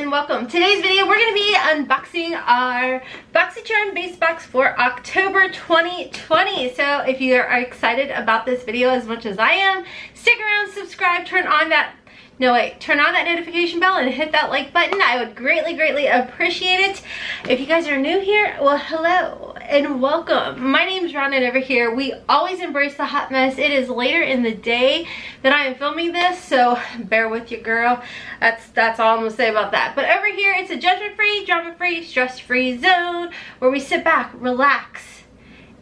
and welcome. Today's video we're going to be unboxing our Boxycharm Base box for October 2020. So if you are excited about this video as much as I am, stick around, subscribe, turn on that notification bell and hit that like button. I would greatly appreciate it. If you guys are new here, well, hello and welcome. My name's Ron, and over here we always embrace the hot mess. It is later in the day that I am filming this, so bear with you, girl. That's all I'm gonna say about that. But over here it's a judgment-free, drama-free, stress-free zone where we sit back, relax,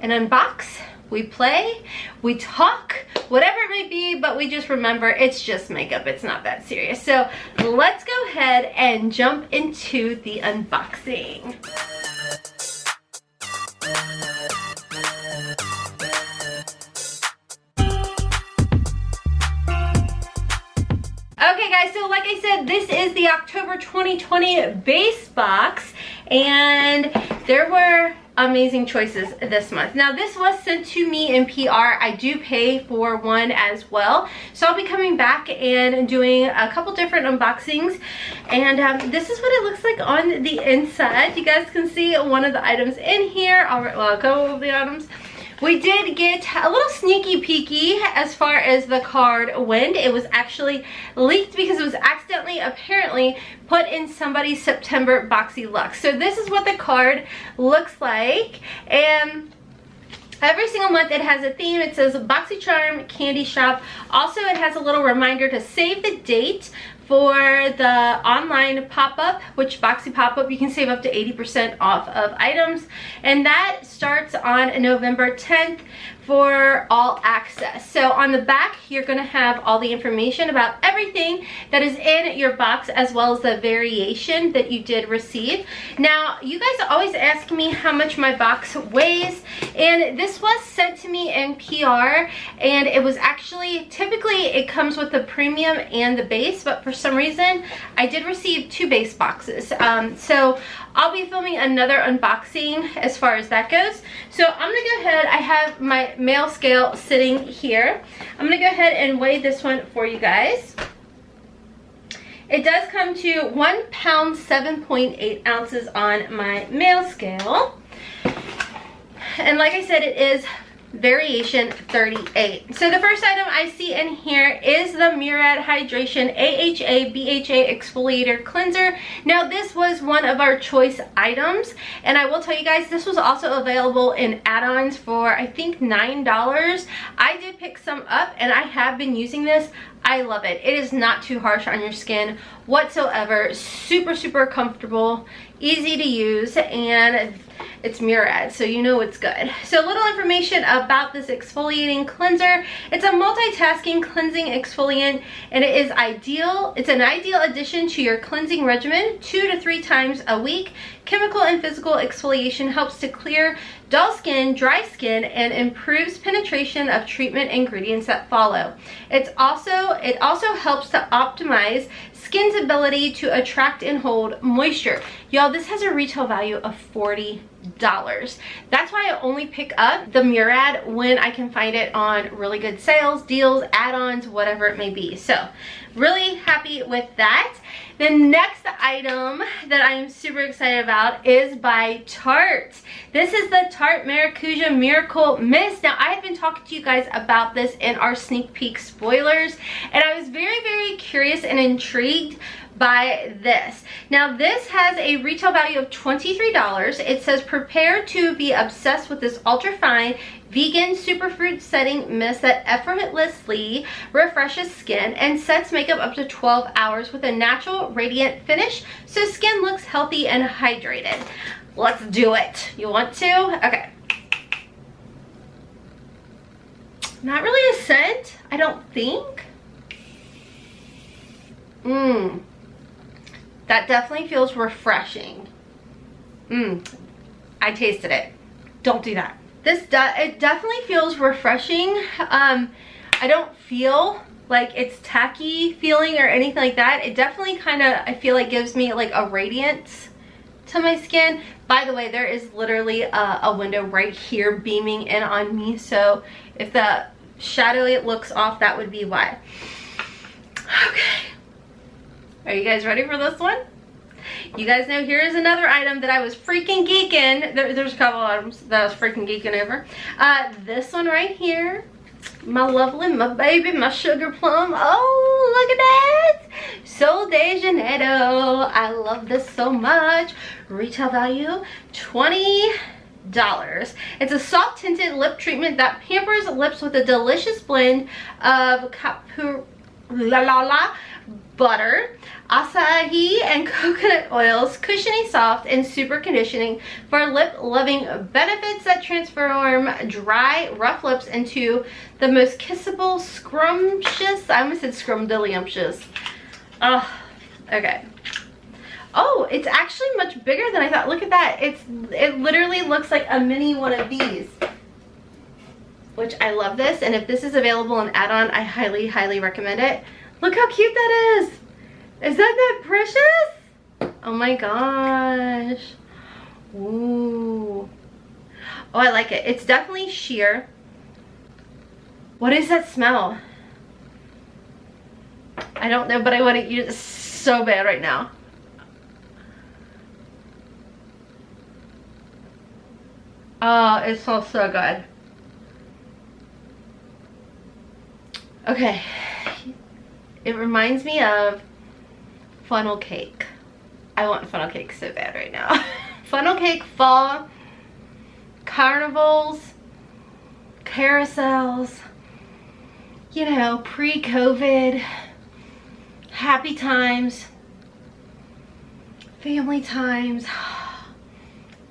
and unbox. We play, we talk, whatever it may be, but we just remember it's just makeup. It's not that serious. So let's go ahead and jump into the unboxing. Okay guys, so like I said, this is the October 2020 base box, and there were amazing choices this month. Now this was sent to me in PR. I do pay for one as well, so I'll be coming back and doing a couple different unboxings, and this is what it looks like on the inside. You guys can see one of the items in here. I'll go over the items. We did get a little sneaky peeky as far as the card went. It was actually leaked because it was accidentally, apparently, put in somebody's September BoxyLuxe. So this is what the card looks like, and every single month it has a theme. It says Boxycharm Candy Shop. Also, it has a little reminder to save the date for the online pop-up, which Boxy pop-up, you can save up to 80% off of items, and that starts on November 10th for all access. So on the back you're going to have all the information about everything that is in your box, as well as the variation that you did receive. Now you guys always ask me how much my box weighs, and this was sent to me in PR, and it was actually, typically it comes with the premium and the base, but for some reason I did receive two base boxes. So I'll be filming another unboxing as far as that goes. So I'm gonna go ahead, I have my mail scale sitting here. I'm gonna go ahead and weigh this one for you guys. It does come to 1 pound 7.8 ounces on my mail scale. And like I said, it is variation 38. So the first item I see in here is the Murad Hydration AHA BHA Exfoliator Cleanser. Now this was one of our choice items, and I will tell you guys, this was also available in add-ons for I think $9. I did pick some up, and I have been using this. I love it. It is not too harsh on your skin whatsoever. Super comfortable, easy to use, and it's Murad, so you know it's good. So a little information about this exfoliating cleanser. It's a multitasking cleansing exfoliant, and it is ideal. It's an ideal addition to your cleansing regimen 2 to 3 times a week. Chemical and physical exfoliation helps to clear dull skin, dry skin, and improves penetration of treatment ingredients that follow. It also helps to optimize skin's ability to attract and hold moisture. Y'all, this has a retail value of $40. That's why I only pick up the Murad when I can find it on really good sales, deals, add-ons, whatever it may be. So really happy with that. The next item that I'm super excited about is by Tarte. This is the Tarte Maracuja Miracle Mist. Now I have been talking to you guys about this in our sneak peek spoilers, and I was very curious and intrigued by this. Now this has a retail value of $23. It says prepare to be obsessed with this ultra fine vegan superfood setting mist that effortlessly refreshes skin and sets makeup up to 12 hours with a natural radiant finish, so skin looks healthy and hydrated. Let's do it. You want to? Okay. Not really a scent, I don't think. That definitely feels refreshing. I tasted it. Don't do that. It definitely feels refreshing. I don't feel like it's tacky feeling or anything like that. It definitely kind of, I feel like, gives me like a radiance to my skin. By the way, there is literally a window right here beaming in on me, so if the shadowy looks off, that would be why. Okay, are you guys ready for this one? You guys know here's another item that I was freaking geeking. There's a couple items that I was freaking geeking over. This one right here. My lovely, my baby, my sugar plum. Oh, look at that. Sol de Janeiro. I love this so much. Retail value, $20. It's a soft tinted lip treatment that pampers lips with a delicious blend of butter, acai, and coconut oils, cushiony, soft, and super conditioning for lip-loving benefits that transform dry, rough lips into the most kissable, scrumptious. I almost said scrumdiddlyumptious. Oh, okay. Oh, it's actually much bigger than I thought. Look at that. It literally looks like a mini one of these, which I love this. And if this is available in add-on, I highly, highly recommend it. Look how cute that is. Is that precious? Oh my gosh. Ooh. Oh, I like it. It's definitely sheer. What is that smell? I don't know, but I want to use it so bad right now. Oh, it smells so good. Okay. It reminds me of funnel cake. I want funnel cake so bad right now. Funnel cake, fall, carnivals, carousels, you know, pre-COVID, happy times, family times.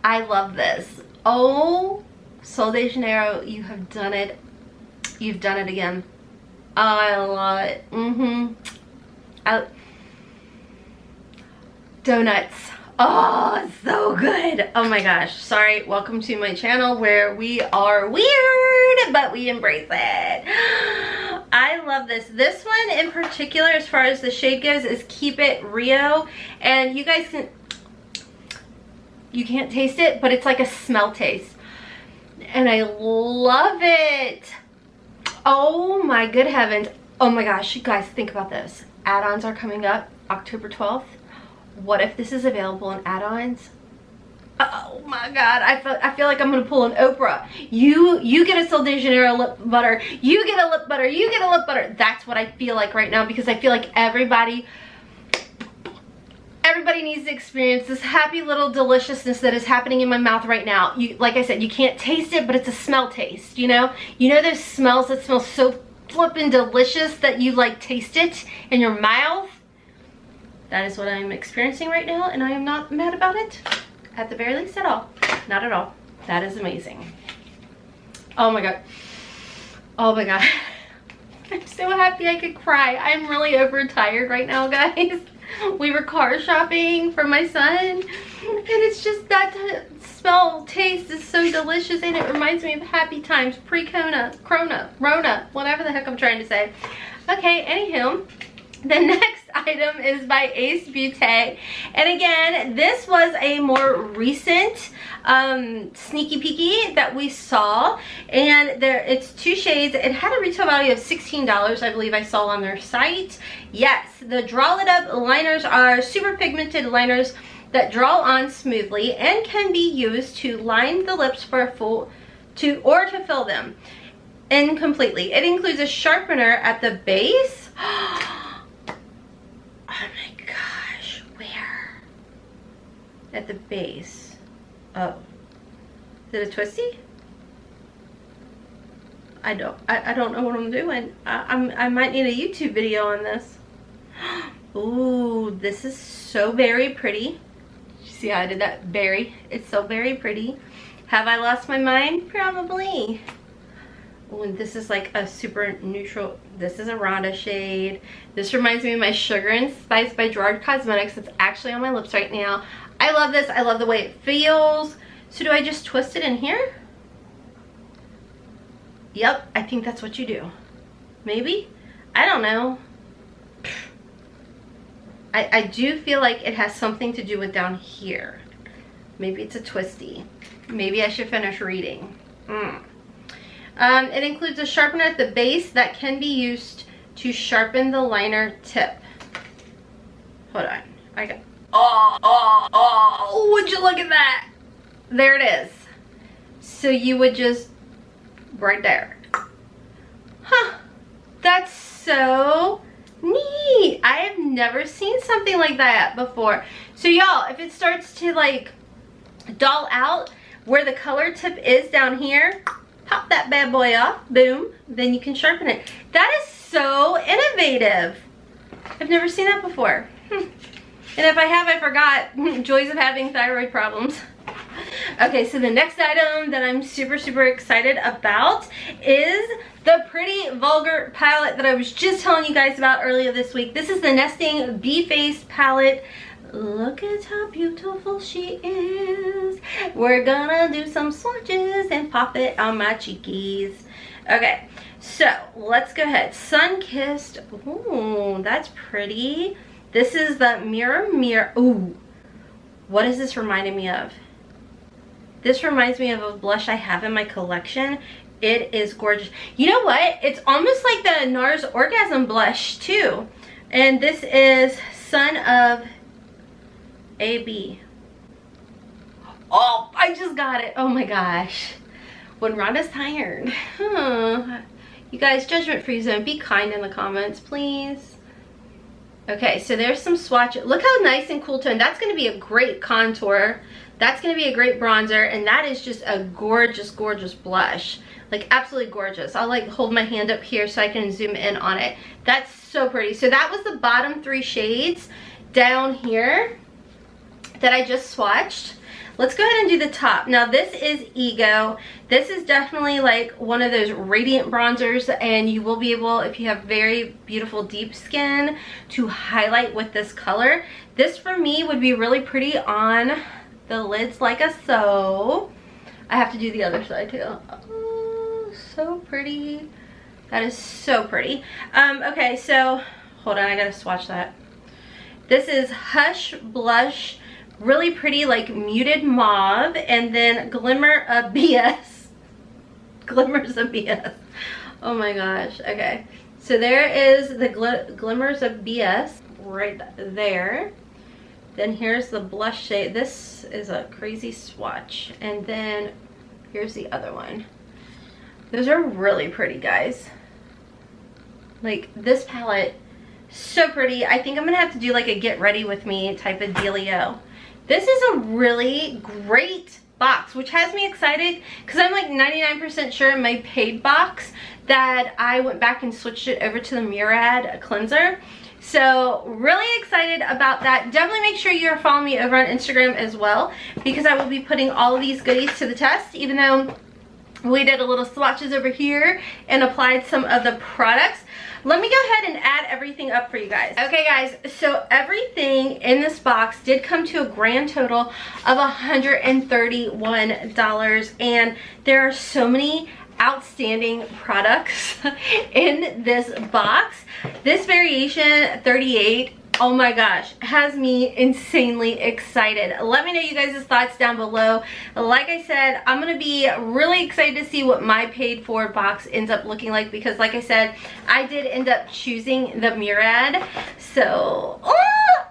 I love this. Oh, Sol de Janeiro, you have done it. You've done it again. Oh, I love it. Donuts. Oh, it's so good. Oh my gosh. Sorry. Welcome to my channel where we are weird, but we embrace it. I love this. This one in particular, as far as the shade goes, is Keep It Rio. And you guys can... You can't taste it, but it's like a smell taste. And I love it. Oh my good heavens. Oh my gosh, you guys, think about this. Add-ons are coming up October 12th. What if this is available in add-ons? Oh my god, I feel like I'm gonna pull an Oprah. You get a Sol de Janeiro lip butter. You get a lip butter. You get a lip butter. That's what I feel like right now, because I feel like everybody needs to experience this happy little deliciousness that is happening in my mouth right now. Like I said, you can't taste it, but it's a smell taste, you know? You know those smells that smell so flippin' delicious that you like taste it in your mouth? That is what I'm experiencing right now, and I am not mad about it. At the very least at all. Not at all. That is amazing. Oh my god. Oh my god. I'm so happy I could cry. I'm really overtired right now, guys. We were car shopping for my son, and it's just that smell taste is so delicious, and it reminds me of happy times, Rona, whatever the heck I'm trying to say. Okay, anywho, the next item is by Ace Beauté, and again, this was a more recent sneaky peeky that we saw, and it's 2 shades. It had a retail value of $16, I believe I saw on their site. Yes, the Draw It Up liners are super pigmented liners that draw on smoothly and can be used to line the lips for or to fill them in completely. It includes a sharpener at the base. Oh my gosh, where? At the base. Oh. Is it a twisty? I don't know what I'm doing. I might need a YouTube video on this. Ooh, this is so very pretty. You see how I did that? Very. It's so very pretty. Have I lost my mind? Probably. Oh, and this is like a super neutral. This is a Rhonda shade. This reminds me of my Sugar and Spice by Gerard Cosmetics. It's actually on my lips right now. I love this. I love the way it feels. So do I just twist it in here? Yep, I think that's what you do. Maybe? I don't know. I do feel like it has something to do with down here. Maybe it's a twisty. Maybe I should finish reading. It includes a sharpener at the base that can be used to sharpen the liner tip. Hold on. Oh, Oh, would you look at that? There it is. So you would just, right there. Huh, that's so neat. I have never seen something like that before. So y'all, if it starts to like dull out where the color tip is down here, pop that bad boy off, boom, then you can sharpen it. That is so innovative. I've never seen that before. And if I have, I forgot. Joys of having thyroid problems. Okay, so the next item that I'm super excited about is the pretty Vulgar palette that I was just telling you guys about earlier this week. This is the Nesting Bee-Face palette. Look at how beautiful she is. We're gonna do some swatches and pop it on my cheekies. Okay, so let's go ahead. Sun-Kissed. Ooh, that's pretty. This is the Mirror. Ooh, what is this reminding me of? This reminds me of a blush I have in my collection. It is gorgeous. You know what? It's almost like the NARS Orgasm blush too. And this is Son of AB. Oh, I just got it. Oh my gosh. When Rhonda's tired. You guys, judgment-free zone. Be kind in the comments, please. Okay, so there's some swatch. Look how nice and cool tone. That's going to be a great contour. That's going to be a great bronzer. And that is just a gorgeous blush. Like, absolutely gorgeous. I'll like hold my hand up here so I can zoom in on it. That's so pretty. So that was the bottom 3 shades down here that I just swatched. Let's go ahead and do the top. Now this is Ego. This is definitely like one of those radiant bronzers, and you will be able, if you have very beautiful deep skin, to highlight with this color. This for me would be really pretty on the lids like a so. I have to do the other side too. Oh, so pretty. That is so pretty. Okay, so hold on, I gotta swatch that. This is Hush Blush. Really pretty, like muted mauve, and then Glimmer of BS. Glimmers of BS. Oh my gosh. Okay, so there is the Glimmers of BS right there. Then here's the blush shade. This is a crazy swatch. And then here's the other one. Those are really pretty, guys. Like, this palette, so pretty. I think I'm gonna have to do like a get ready with me type of dealio. This is a really great box, which has me excited because I'm like 99% sure in my paid box that I went back and switched it over to the Murad cleanser. So really excited about that. Definitely make sure you're following me over on Instagram as well, because I will be putting all of these goodies to the test, even though we did a little swatches over here and applied some of the products. Let me go ahead and add everything up for you guys. Okay guys, so everything in this box did come to a grand total of $131, and there are so many outstanding products in this box. This variation 38, oh my gosh, has me insanely excited. Let me know you guys' thoughts down below. Like I said, I'm gonna be really excited to see what my paid for box ends up looking like, because like I said, I did end up choosing the Murad. So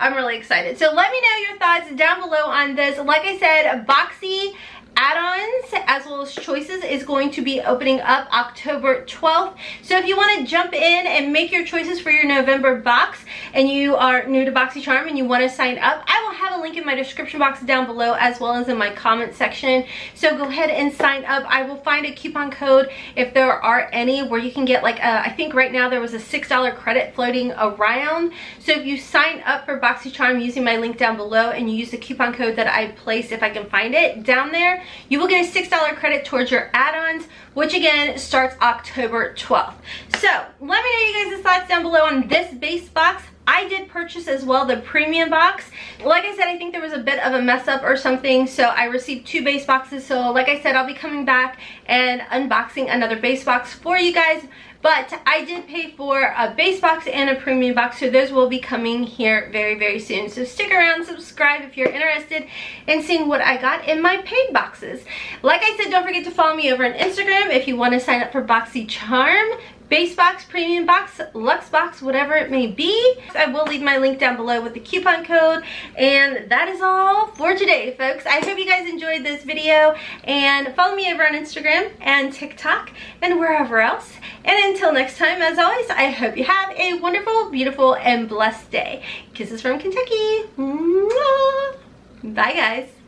I'm really excited. So let me know your thoughts down below on this. Like I said, Boxy add-ons as well as choices is going to be opening up October 12th. So if you want to jump in and make your choices for your November box, and you are new to Boxycharm and you want to sign up, I will have a link in my description box down below as well as in my comment section. So go ahead and sign up. I will find a coupon code if there are any, where you can get like I think right now there was a $6 credit floating around. So if you sign up for Boxycharm using my link down below and you use the coupon code that I placed, if I can find it down there, you will get a $6 credit towards your add-ons, which again starts October 12th. So let me know you guys' thoughts down below on this base box. I did purchase as well the premium box. Like I said, I think there was a bit of a mess up or something, so I received 2 base boxes. So like I said, I'll be coming back and unboxing another base box for you guys. But I did pay for a base box and a premium box, so those will be coming here very, very soon. So stick around, subscribe if you're interested in seeing what I got in my paid boxes. Like I said, don't forget to follow me over on Instagram if you want to sign up for Boxycharm base box, premium box, luxe box, whatever it may be. I will leave my link down below with the coupon code. And that is all for today, folks. I hope you guys enjoyed this video, and follow me over on Instagram and TikTok and wherever else. And until next time, as always, I hope you have a wonderful, beautiful, and blessed day. Kisses from Kentucky. Mwah! Bye, guys.